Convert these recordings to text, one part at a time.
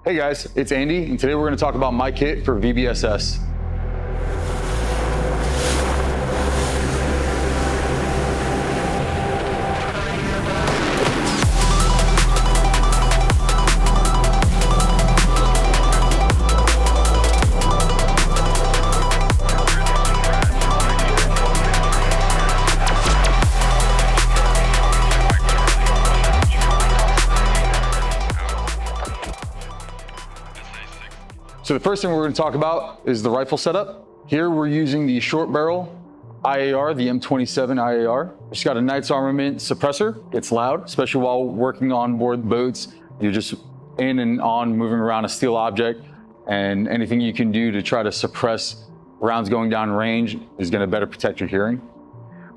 Hey guys, it's Andy, and today we're going to talk about my kit for VBSS. So the first thing we're going to talk about is the rifle setup. Here we're using the short barrel IAR, the M27 IAR. It's got a Knight's Armament suppressor. It's loud, especially while working on board boats. You're just in and on, moving around a steel object, and anything you can do to try to suppress rounds going down range is going to better protect your hearing.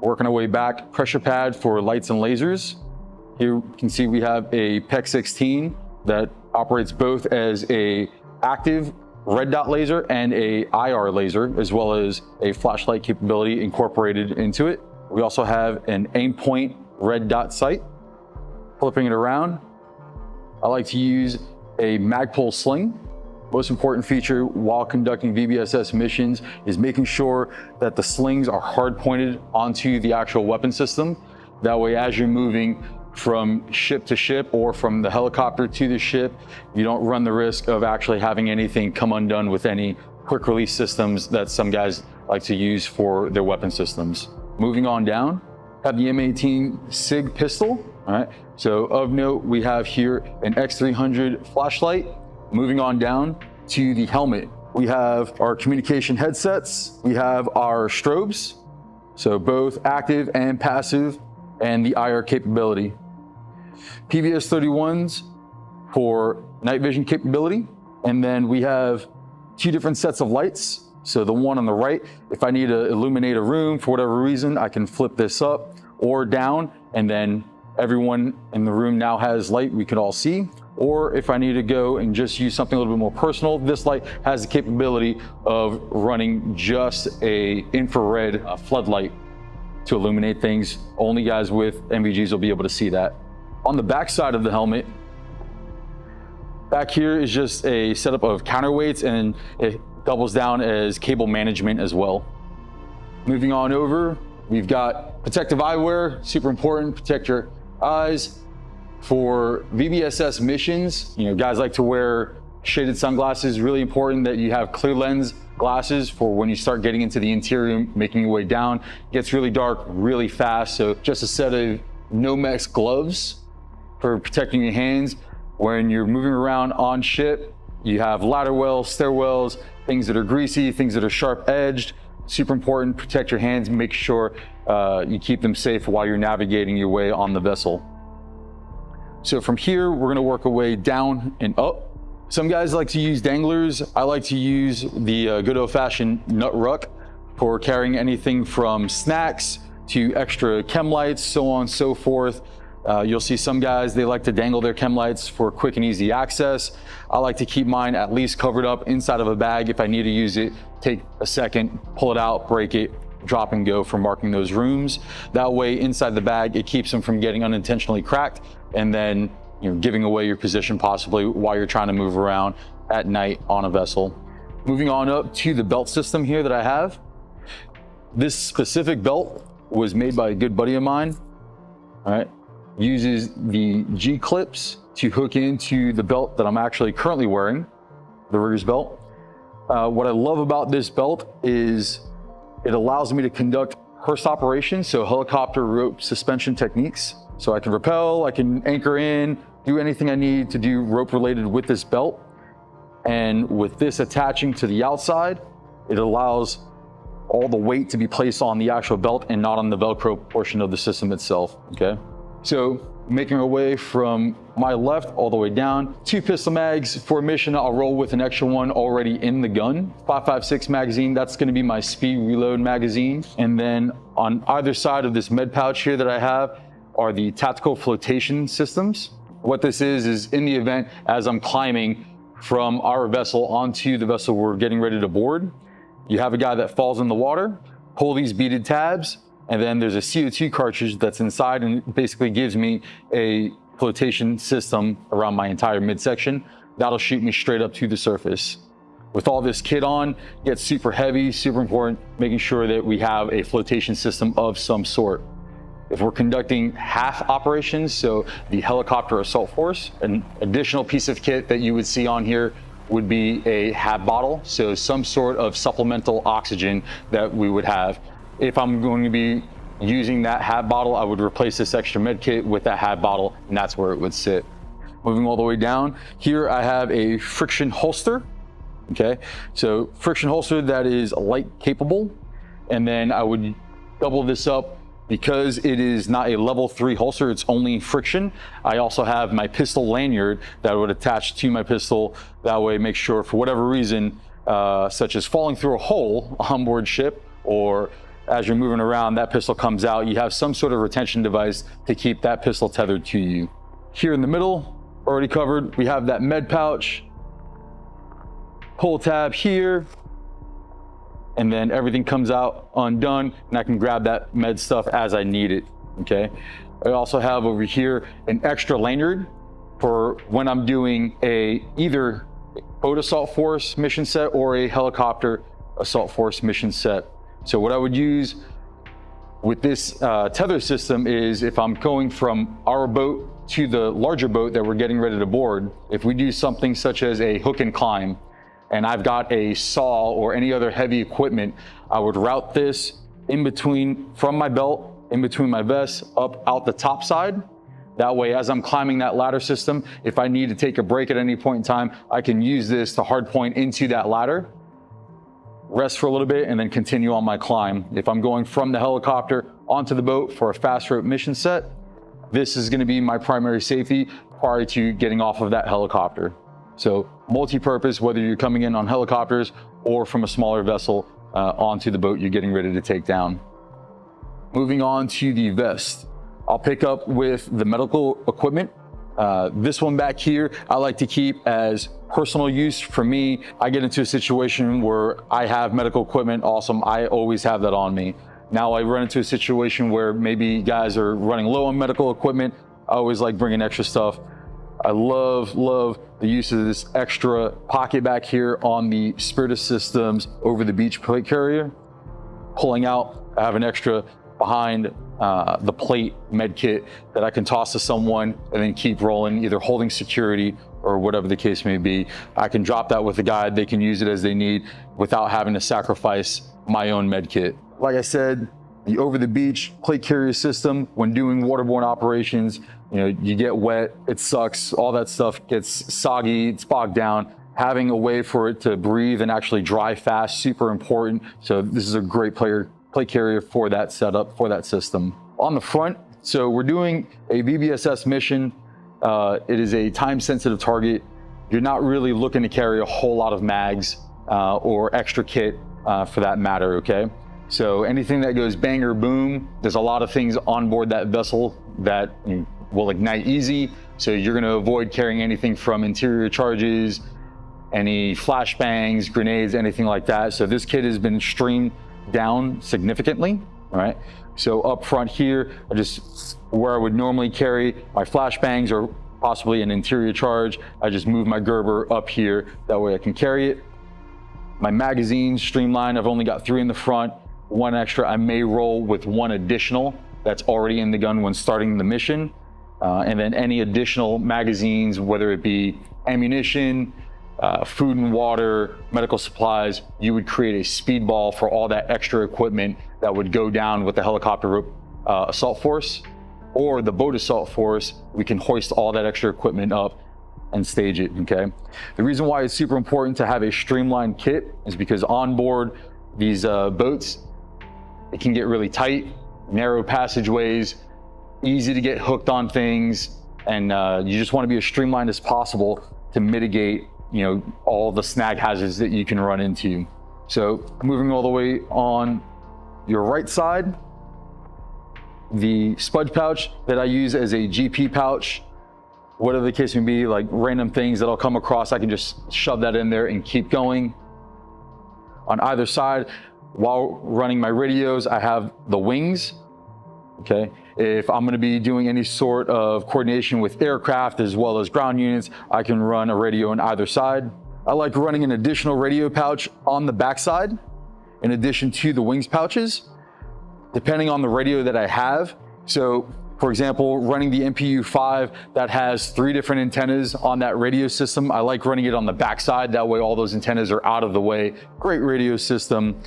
Working our way back, pressure pad for lights and lasers. Here you can see we have a PEC 16 that operates both as a active red dot laser and a IR laser, as well as a flashlight capability incorporated into it. We also have an aim point red dot sight. Flipping it around, I like to use a Magpul sling. Most important feature while conducting VBSS missions is making sure that the slings are hard pointed onto the actual weapon system. That way, as you're moving from ship to ship or from the helicopter to the ship, you don't run the risk of actually having anything come undone with any quick release systems that some guys like to use for their weapon systems. Moving on down, have the M18 SIG pistol. All right, so of note, we have here an X300 flashlight. Moving on down to the helmet, we have our communication headsets, we have our strobes, so both active and passive, and the IR capability. PVS 31s for night vision capability. And then we have two different sets of lights. So the one on the right, if I need to illuminate a room for whatever reason, I can flip this up or down, and then everyone in the room now has light we can all see. Or if I need to go and just use something a little bit more personal, this light has the capability of running just a infrared floodlight to illuminate things. Only guys with NVGs will be able to see that. On the back side of the helmet, back here is just a setup of counterweights, and it doubles down as cable management as well. Moving on over, we've got protective eyewear, super important, protect your eyes. For VBSS missions, guys like to wear shaded sunglasses. Really important that you have clear lens glasses for when you start getting into the interior, making your way down. It gets really dark really fast, so just a set of Nomex gloves for protecting your hands. When you're moving around on ship, you have ladder wells, stairwells, things that are greasy, things that are sharp edged. Super important, protect your hands, make sure you keep them safe while you're navigating your way on the vessel. So from here, we're gonna work our way down and up. Some guys like to use danglers. I like to use the good old-fashioned nut ruck for carrying anything from snacks to extra chem lights, so on and so forth. You'll see some guys, they like to dangle their chem lights for quick and easy access. I like to keep mine at least covered up inside of a bag. If I need to use it, take a second, pull it out, break it, drop and go for marking those rooms. That way, inside the bag, it keeps them from getting unintentionally cracked and then giving away your position possibly while you're trying to move around at night on a vessel. Moving on up to the belt system here that I have. This specific belt was made by a good buddy of mine. All right, uses the G clips to hook into the belt that I'm actually currently wearing, the rigger's belt. What I love about this belt is it allows me to conduct HRST operations, so helicopter rope suspension techniques. So I can rappel, I can anchor in, do anything I need to do rope related with this belt. And with this attaching to the outside, it allows all the weight to be placed on the actual belt and not on the Velcro portion of the system itself, okay? So making our way from my left all the way down, 2 pistol mags. For a mission, I'll roll with an extra one already in the gun. 5.56 magazine, that's gonna be my speed reload magazine. And then on either side of this med pouch here that I have are the tactical flotation systems. What this is in the event as I'm climbing from our vessel onto the vessel we're getting ready to board, you have a guy that falls in the water, pull these beaded tabs, and then there's a CO2 cartridge that's inside and basically gives me a flotation system around my entire midsection. that'll shoot me straight up to the surface. With all this kit on, it gets super heavy, super important, making sure that we have a flotation system of some sort. If we're conducting half operations, so the helicopter assault force, an additional piece of kit that you would see on here would be a HAB bottle, so some sort of supplemental oxygen that we would have. If I'm going to be using that HAB bottle, I would replace this extra med kit with that HAB bottle, and that's where it would sit. Moving all the way down, here I have a friction holster. Okay, so friction holster that is light capable, and then I would double this up because it is not a level 3 holster, it's only friction. I also have my pistol lanyard that would attach to my pistol. That way, make sure for whatever reason, such as falling through a hole on board ship, or as you're moving around, that pistol comes out, you have some sort of retention device to keep that pistol tethered to you. Here in the middle, already covered, we have that med pouch, pull tab here, and then everything comes out undone, and I can grab that med stuff as I need it. Okay, I also have over here an extra lanyard for when I'm doing either boat assault force mission set or a helicopter assault force mission set. So what I would use with this tether system is if I'm going from our boat to the larger boat that we're getting ready to board, if we do something such as a hook and climb, and I've got a saw or any other heavy equipment, I would route this in between, from my belt, in between my vest, up out the top side. That way, as I'm climbing that ladder system, if I need to take a break at any point in time, I can use this to hard point into that ladder, rest for a little bit, and then continue on my climb. If I'm going from the helicopter onto the boat for a fast rope mission set, this is gonna be my primary safety prior to getting off of that helicopter. So multi-purpose, whether you're coming in on helicopters or from a smaller vessel onto the boat you're getting ready to take down. Moving on to the vest, I'll pick up with the medical equipment. This one back here, I like to keep as personal use. For me, I get into a situation where I have medical equipment, awesome, I always have that on me. Now I run into a situation where maybe guys are running low on medical equipment, I always like bringing extra stuff. I love the use of this extra pocket back here on the Spirit Systems over the beach plate carrier. Pulling out, I have an extra behind the plate med kit that I can toss to someone and then keep rolling, either holding security or whatever the case may be. I can drop that with a guide, they can use it as they need without having to sacrifice my own med kit. Like I said, the over the beach plate carrier system, when doing waterborne operations, you know, you get wet, it sucks, all that stuff gets soggy, it's bogged down. Having a way for it to breathe and actually dry fast, super important. So this is a great plate carrier for that setup, for that system. On the front, so we're doing a VBSS mission. It is a time-sensitive target. You're not really looking to carry a whole lot of mags or extra kit for that matter, okay? So anything that goes bang or boom, there's a lot of things on board that vessel that will ignite easy. So you're gonna avoid carrying anything from interior charges, any flashbangs, grenades, anything like that. So this kit has been streamed down significantly, all right? So up front here, where I would normally carry my flashbangs or possibly an interior charge, I just move my Gerber up here. That way I can carry it. My magazines streamlined, I've only got 3 in the front, 1 extra. I may roll with 1 additional that's already in the gun when starting the mission. And then any additional magazines, whether it be ammunition, food and water, medical supplies, you would create a speedball for all that extra equipment that would go down with the helicopter assault force or the boat assault force. We can hoist all that extra equipment up and stage it, okay? The reason why it's super important to have a streamlined kit is because on board these boats, it can get really tight, narrow passageways, easy to get hooked on things, and you just want to be as streamlined as possible to mitigate, you know, all the snag hazards that you can run into. So moving all the way on your right side, the spudge pouch that I use as a GP pouch, whatever the case may be, like random things that I'll come across, I can just shove that in there and keep going. On either side, while running my radios, I have the wings, okay? If I'm going to be doing any sort of coordination with aircraft as well as ground units, I can run a radio on either side. I like running an additional radio pouch on the backside in addition to the wings pouches, depending on the radio that I have. So for example, running the MPU-5 that has 3 different antennas on that radio system, I like running it on the backside. That way all those antennas are out of the way. Great radio system.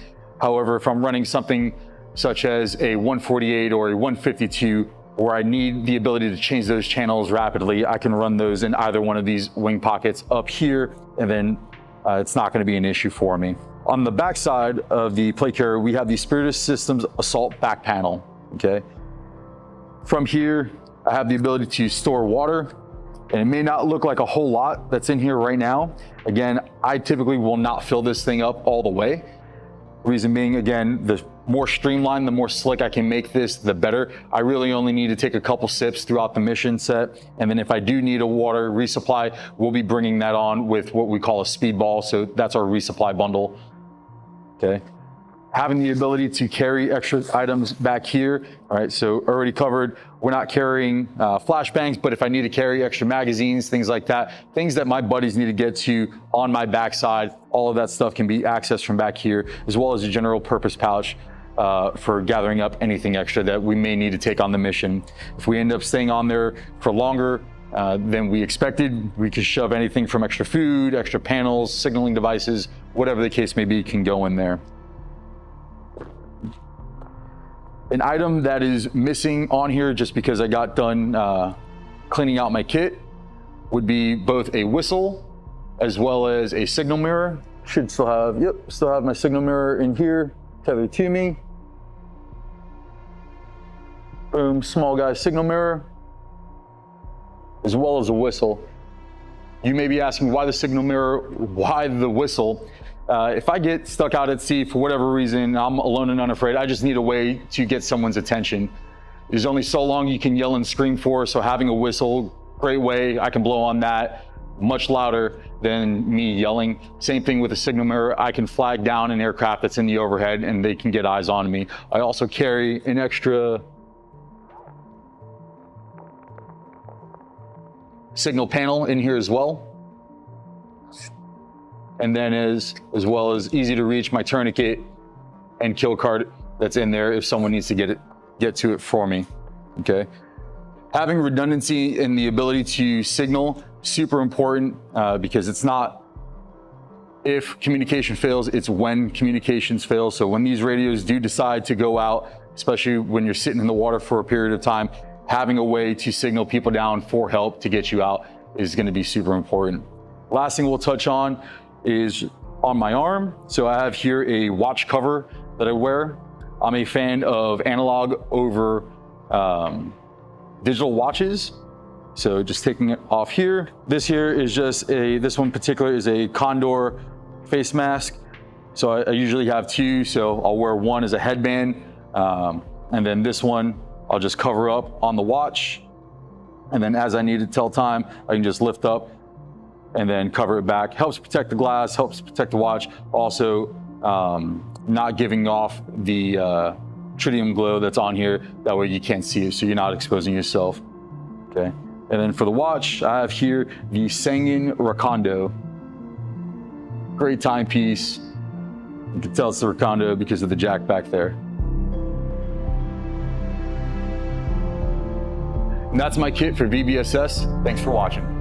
However, if I'm running something such as a 148 or a 152, where I need the ability to change those channels rapidly, I can run those in either one of these wing pockets up here, and then it's not going to be an issue for me. On the backside of the plate carrier, we have the Spirit Systems Assault back panel, okay? From here, I have the ability to store water, and it may not look like a whole lot that's in here right now. Again, I typically will not fill this thing up all the way. Reason being, again, the more streamlined, the more slick I can make this, the better. I really only need to take a couple sips throughout the mission set. And then if I do need a water resupply, we'll be bringing that on with what we call a speedball. So that's our resupply bundle, okay? Having the ability to carry extra items back here. All right, so already covered, we're not carrying flashbangs, but if I need to carry extra magazines, things like that, things that my buddies need to get to on my backside, all of that stuff can be accessed from back here, as well as a general purpose pouch for gathering up anything extra that we may need to take on the mission. If we end up staying on there for longer than we expected, we could shove anything from extra food, extra panels, signaling devices, whatever the case may be, can go in there. An item that is missing on here just because I got done cleaning out my kit would be both a whistle as well as a signal mirror. Should still have my signal mirror in here, tethered to me. Boom, small guy signal mirror, as well as a whistle. You may be asking, why the signal mirror, why the whistle? If I get stuck out at sea for whatever reason, I'm alone and unafraid, I just need a way to get someone's attention. There's only so long you can yell and scream for, so having a whistle, great way, I can blow on that, much louder than me yelling. Same thing with a signal mirror, I can flag down an aircraft that's in the overhead and they can get eyes on me. I also carry an extra signal panel in here as well. And then as well as easy to reach, my tourniquet and kill card that's in there if someone needs to get to it for me, okay? Having redundancy and the ability to signal, super important because it's not if communication fails, it's when communications fail. So when these radios do decide to go out, especially when you're sitting in the water for a period of time, having a way to signal people down for help to get you out is gonna be super important. Last thing we'll touch on is on my arm. So I have here a watch cover that I wear. I'm a fan of analog over digital watches. So just taking it off here. This here is just this one in particular is a Condor face mask. So I usually have 2, so I'll wear one as a headband. And then this one, I'll just cover up on the watch. And then as I need to tell time, I can just lift up and then cover it back. Helps protect the glass, helps protect the watch. Also, not giving off the tritium glow that's on here. That way you can't see it, so you're not exposing yourself, okay? And then for the watch, I have here the Sangen Recondo. Great timepiece. You can tell it's the Recondo because of the jack back there. And that's my kit for VBSS. Thanks for watching.